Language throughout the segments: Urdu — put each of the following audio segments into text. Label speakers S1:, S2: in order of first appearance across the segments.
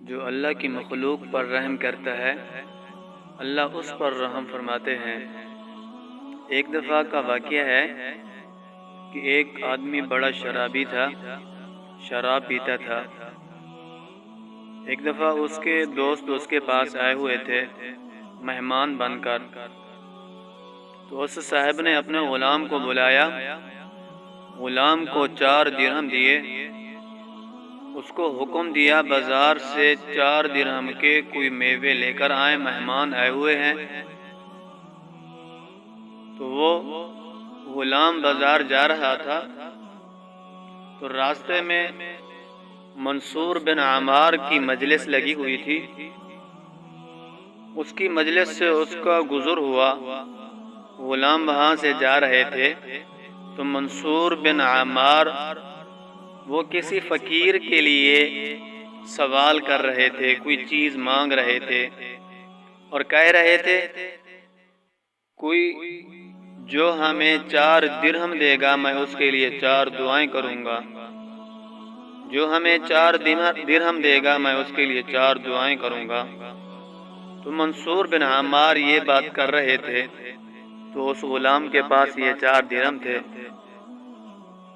S1: جو اللہ کی مخلوق پر رحم کرتا ہے اللہ اس پر رحم فرماتے ہیں۔ ایک دفعہ کا واقعہ ہے کہ ایک آدمی بڑا شرابی تھا، شراب پیتا تھا۔ ایک دفعہ اس کے دوست اس کے پاس آئے ہوئے تھے مہمان بن کر، تو اس صاحب نے اپنے غلام کو بلایا، غلام کو 4 درہم دیے، اس کو حکم دیا بازار سے 4 درہم کے کوئی میوے لے کر آئیں، مہمان آئے ہوئے ہیں۔ تو وہ غلام بازار جا رہا تھا تو راستے میں منصور بن عمار کی مجلس لگی ہوئی تھی، اس کی مجلس سے اس کا گزر ہوا، غلام وہاں سے جا رہے تھے تو منصور بن عمار وہ کسی فقیر کے لیے سوال کر رہے تھے، کوئی چیز مانگ رہے تھے اور کہہ رہے تھے کوئی جو ہمیں 4 درہم دے گا میں اس کے لیے 4 دعائیں کروں گا، جو ہمیں 4 درہم دے گا میں اس کے لیے 4 دعائیں کروں گا۔ تو منصور بن عمار یہ بات کر رہے تھے تو اس غلام کے پاس یہ 4 درہم تھے،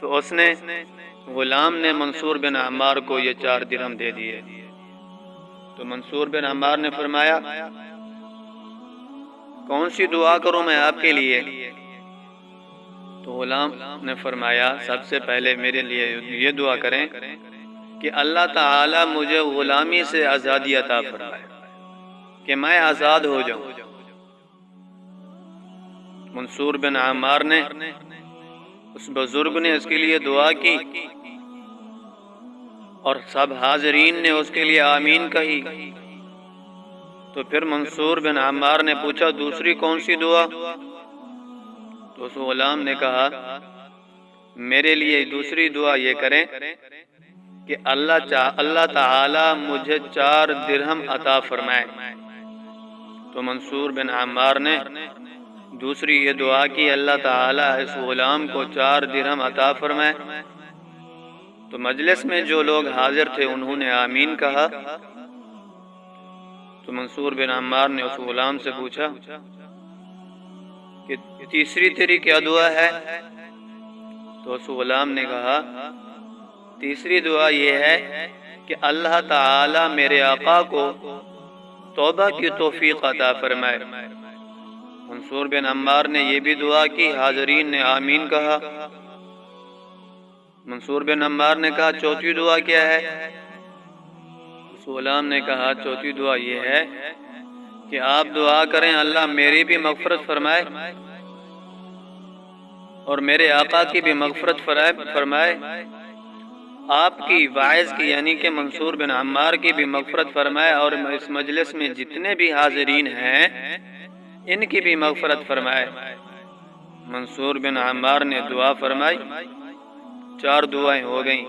S1: تو اس نے غلام نے منصور بن عمار کو یہ 4 درہم دے دیے۔ تو منصور بن عمار نے فرمایا کون سی دعا کروں میں آپ کے لیے؟ تو غلام نے فرمایا سب سے پہلے میرے لیے یہ دعا کریں کہ اللہ تعالی مجھے غلامی سے آزادی عطا فرمائے، کہ میں آزاد ہو جاؤں۔ منصور بن عمار نے، اس بزرگ نے اس کے لیے دعا کی اور سب حاضرین نے اس کے لیے آمین کہی۔ تو پھر منصور بن عمار نے پوچھا دوسری کون سی دعا؟ تو اس غلام نے کہا میرے لیے دوسری دعا یہ کریں کہ اللہ تعالی مجھے 4 درہم عطا فرمائے۔ تو منصور بن عمار نے دوسری یہ دعا کی اللہ تعالی اس غلام کو 4 درہم عطا فرمائے۔ تو مجلس میں جو لوگ حاضر تھے انہوں نے آمین کہا۔ تو منصور بن عمار نے اس غلام سے پوچھا کہ تیسری تیری کیا دعا ہے؟ تو اس غلام نے کہا تیسری دعا یہ ہے کہ اللہ تعالی میرے آقا کو توبہ کی توفیق عطا فرمائے۔ منصور بن عمار نے یہ بھی دعا کی، حاضرین نے آمین کہا۔ منصور بن عمار نے کہا چوتھی دعا کیا ہے؟ اس غلام نے کہا چوتھی دعا یہ ہے کہ آپ دعا کریں اللہ میری بھی مغفرت فرمائے اور میرے آقا کی بھی مغفرت فرمائے، آپ کی واعظ کی یعنی کہ منصور بن عمار کی بھی مغفرت فرمائے اور اس مجلس میں جتنے بھی حاضرین ہیں ان کی بھی مغفرت فرمائے۔ منصور بن عمار نے دعا فرمائی، 4 دعائیں ہو گئیں۔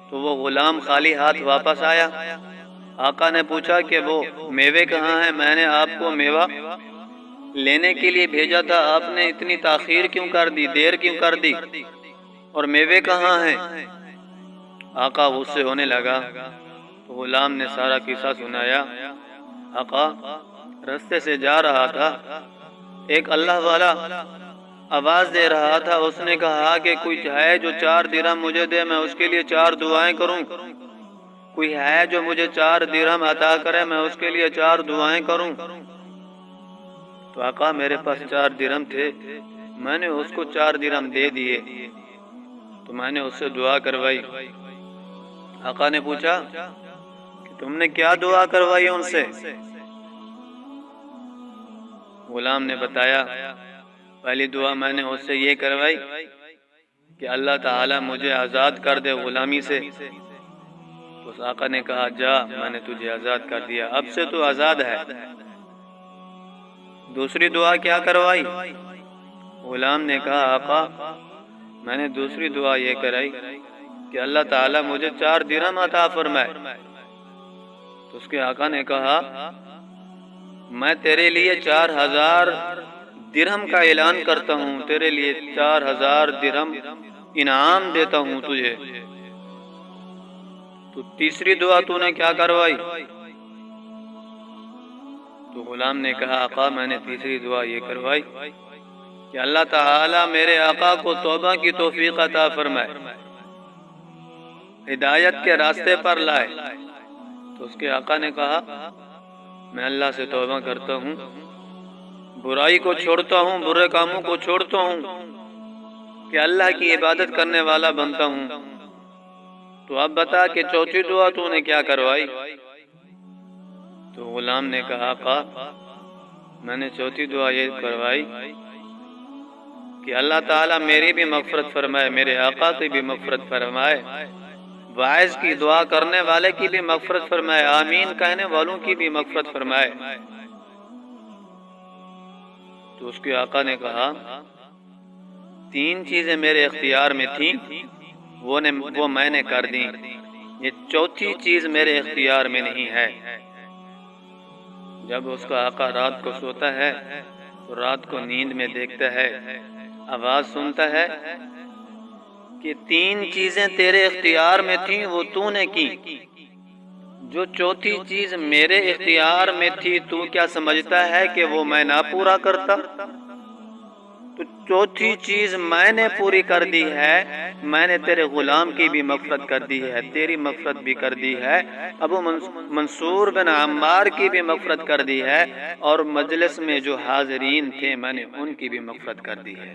S1: تو وہ غلام خالی ہاتھ واپس آیا، آقا نے پوچھا کہ وہ میوے کہاں ہیں؟ میں نے آپ کو میوہ لینے کے لیے بھیجا تھا، آپ نے اتنی تاخیر کیوں کر دی، دیر کیوں کر دی، اور میوے کہاں ہیں؟ آقا غصے ہونے لگا تو غلام نے سارا قصہ سنایا۔ آقا رستے سے جا رہا تھا، ایک اللہ والا آواز دے رہا تھا، اس نے کہا کہ کوئی ہے جو 4 درہم مجھے دے میں اس کے لیے 4 دعائیں کروں، کوئی ہے جو مجھے 4 درہم عطا کرے میں اس کے لیے 4 دعائیں کروں۔ تو آقا میرے پاس 4 درہم تھے، میں نے اس کو 4 درہم دے دیے، تو میں نے اس سے دعا کروائی۔ آقا نے پوچھا کہ تم نے کیا دعا کروائی ان سے؟ غلام نے بتایا پہلی دعا میں نے اس سے یہ کروائی کہ اللہ تعالی مجھے آزاد کر دے غلامی سے۔ تو اس آقا نے کہا جا میں نے تجھے آزاد کر دیا، اب سے تو آزاد ہے۔ دوسری دعا کیا کروائی؟ غلام نے کہا آقا میں نے دوسری دعا یہ کرائی کہ اللہ تعالی مجھے 4 درہم عطا فرمائے۔ تو اس کے آقا نے کہا میں تیرے لیے 4000 درہم کا اعلان کرتا ہوں، تیرے لیے 4000 درہم انعام دیتا ہوں تجھے۔ تو تیسری دعا تو نے کیا کروائی؟ تو غلام نے کہا آقا میں نے تیسری دعا یہ کروائی کہ اللہ تعالی میرے آقا کو توبہ کی توفیق عطا فرمائے، ہدایت کے راستے پر لائے۔ تو اس کے آقا نے کہا میں اللہ سے توبہ کرتا ہوں، برائی کو چھوڑتا ہوں، برے کاموں کو چھوڑتا ہوں کہ اللہ کی عبادت کرنے والا بنتا ہوں۔ تو اب بتا کہ چوتھی دعا تو نے کیا کروائی؟ تو غلام نے کہا آقا میں نے چوتھی دعا یہ کروائی کہ اللہ تعالیٰ میری بھی مغفرت فرمائے، میرے آقا کی بھی مغفرت فرمائے، واعظ کی دعا کرنے والے کی بھی مغفرت فرمائے، آمین کہنے والوں کی بھی مغفرت فرمائے۔ تو اس کے آقا نے کہا تین چیزیں میرے اختیار میں تھیں وہ میں نے کر دیں، یہ چوتھی چیز میرے اختیار میں نہیں ہے۔ جب اس کا آقا رات کو سوتا ہے تو رات کو نیند میں دیکھتا ہے، آواز سنتا ہے کہ تین چیزیں تیرے اختیار میں تھیں وہ تو نے کی، جو چوتھی چیز میرے اختیار میں تھی تو کیا سمجھتا ہے کہ وہ میں نہ پورا کرتا؟ تو چوتھی چیز میں نے پوری کر دی ہے، میں نے تیرے غلام کی بھی مغفرت کر دی ہے، تیری مغفرت بھی کر دی ہے، ابو منصور بن عمار کی بھی مغفرت کر دی ہے، اور مجلس میں جو حاضرین تھے میں نے ان کی بھی مغفرت کر دی ہے۔